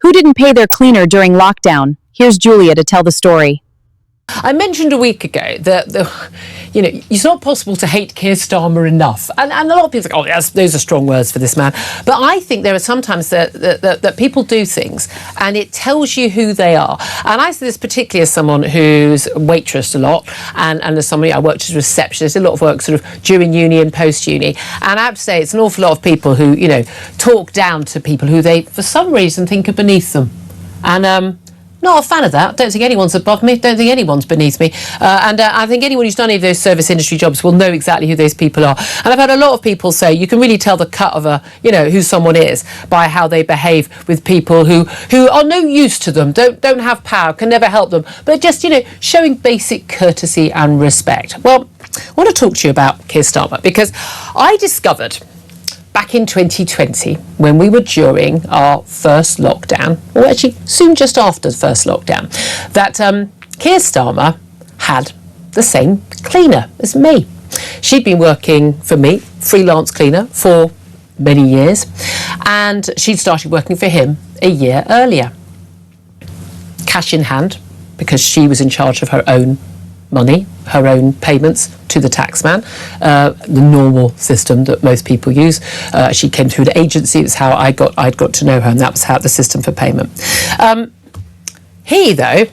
Who didn't pay their cleaner during lockdown? Here's Julia to tell the story. I mentioned a week ago that it's not possible to hate Keir Starmer enough, and a lot of people think, oh, yes, those are strong words for this man. But I think there are sometimes that people do things, and it tells you who they are. And I see this particularly as someone who's waitressed a lot, and as somebody I worked as a receptionist, a lot of work sort of during uni and post uni. And I have to say, it's an awful lot of people who talk down to people who they, for some reason, think are beneath them, and not a fan of that. Don't think anyone's above me. Don't think anyone's beneath me. And I think anyone who's done any of those service industry jobs will know exactly who those people are. And I've had a lot of people say you can really tell the cut of who someone is by how they behave with people who are no use to them, don't have power, can never help them, but just showing basic courtesy and respect. Well, I want to talk to you about Keir Starmer because I discovered back in 2020, when we were during our first lockdown, or actually soon just after the first lockdown, that Keir Starmer had the same cleaner as me. She'd been working for me, freelance cleaner, for many years, and she'd started working for him a year earlier. Cash in hand, because she was in charge of her own money, her own payments to the taxman, the normal system that most people use. She came through an agency. It was how I'd got to know her, and that was how the system for payment. He, though,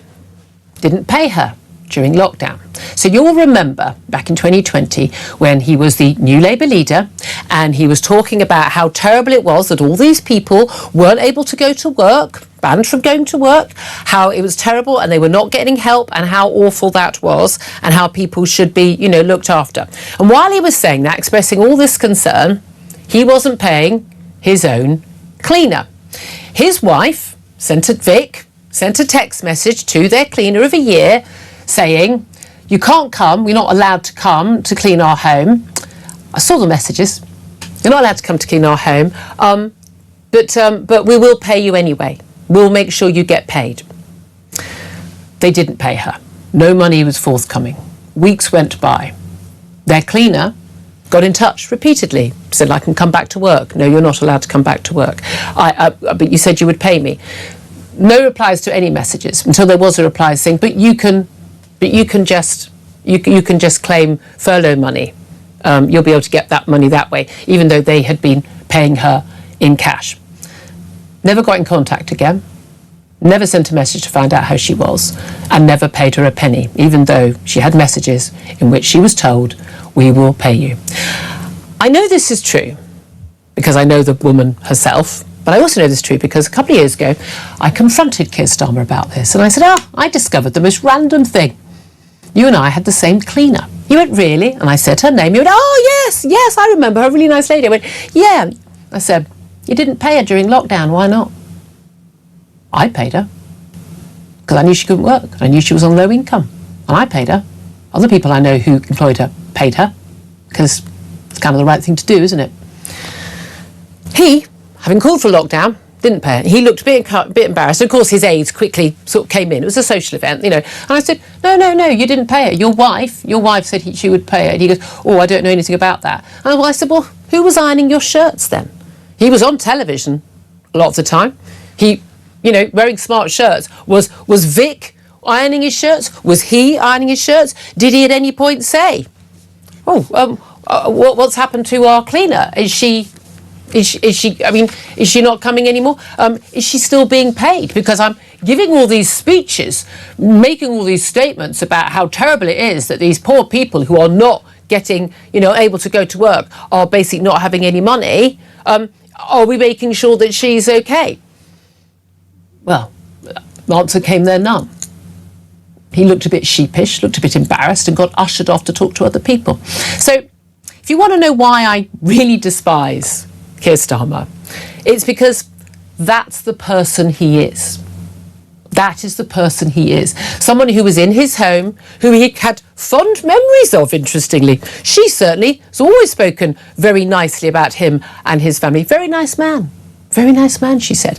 didn't pay her during lockdown. So you'll remember back in 2020 when he was the new Labour leader and he was talking about how terrible it was that all these people weren't able to go to work, banned from going to work, how it was terrible and they were not getting help and how awful that was and how people should be, looked after. And while he was saying that, expressing all this concern, he wasn't paying his own cleaner. His wife sent a text message to their cleaner of a year saying, you can't come, we're not allowed to come to clean our home. I saw the messages. You're not allowed to come to clean our home, but we will pay you anyway. We'll make sure you get paid. They didn't pay her. No money was forthcoming. Weeks went by. Their cleaner got in touch repeatedly, said, I can come back to work. No, you're not allowed to come back to work. But you said you would pay me. No replies to any messages until there was a reply saying, but you can just claim furlough money. You'll be able to get that money that way, even though they had been paying her in cash. Never got in contact again, never sent a message to find out how she was, and never paid her a penny, even though she had messages in which she was told, we will pay you. I know this is true because I know the woman herself, but I also know this is true because a couple of years ago, I confronted Keir Starmer about this, and I said, I discovered the most random thing. You and I had the same cleaner. He went, really? And I said her name. He went, oh, yes, I remember her, a really nice lady. I went, yeah. I said, you didn't pay her during lockdown, why not? I paid her because I knew she couldn't work. I knew she was on low income, and I paid her. Other people I know who employed her paid her because it's kind of the right thing to do, isn't it? He, having called for lockdown, didn't pay her. He looked a bit embarrassed. Of course, his aides quickly sort of came in. It was a social event, And I said, no, you didn't pay her. Your wife said she would pay her. And he goes, oh, I don't know anything about that. And I said, well, who was ironing your shirts then? He was on television a lot of the time. He, wearing smart shirts. Was Vic ironing his shirts? Was he ironing his shirts? Did he at any point say, what's happened to our cleaner? Is she not coming anymore? Is she still being paid? Because I'm giving all these speeches, making all these statements about how terrible it is that these poor people who are not getting, able to go to work are basically not having any money. Are we making sure that she's okay? Well, the answer came there, none. He looked a bit sheepish, looked a bit embarrassed, and got ushered off to talk to other people. So if you want to know why I really despise Keir Starmer, it's because that's the person he is. That is the person he is. Someone who was in his home, who he had fond memories of, interestingly. She certainly has always spoken very nicely about him and his family. Very nice man, she said.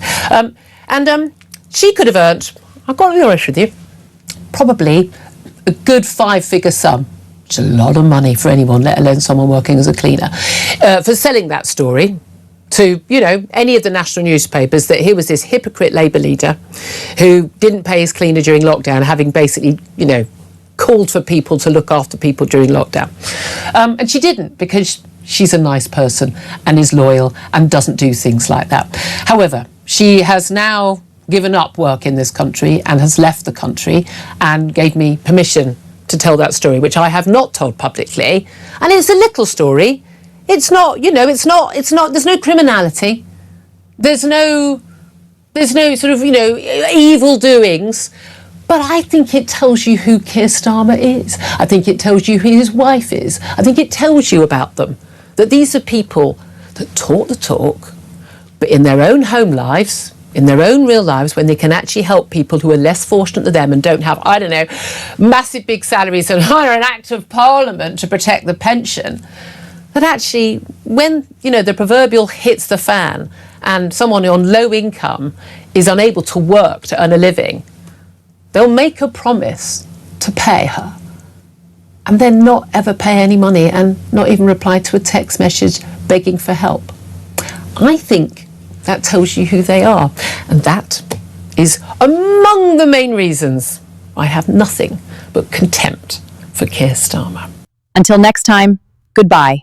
And she could have earned, I've got to be honest with you, probably a good 5-figure sum. It's a lot of money for anyone, let alone someone working as a cleaner, for selling that story to, any of the national newspapers that he was this hypocrite Labour leader who didn't pay his cleaner during lockdown, having basically, called for people to look after people during lockdown. And she didn't, because she's a nice person and is loyal and doesn't do things like that. However, she has now given up work in this country and has left the country and gave me permission to tell that story, which I have not told publicly. And it's a little story. It's not, there's no criminality. There's no sort of, evil doings. But I think it tells you who Keir Starmer is. I think it tells you who his wife is. I think it tells you about them. That these are people that talk the talk, but in their own home lives, in their own real lives, when they can actually help people who are less fortunate than them and don't have, massive big salaries and hire an act of parliament to protect the pension, that actually when, the proverbial hits the fan and someone on low income is unable to work to earn a living, they'll make a promise to pay her and then not ever pay any money and not even reply to a text message begging for help. I think that tells you who they are. And that is among the main reasons I have nothing but contempt for Keir Starmer. Until next time, goodbye.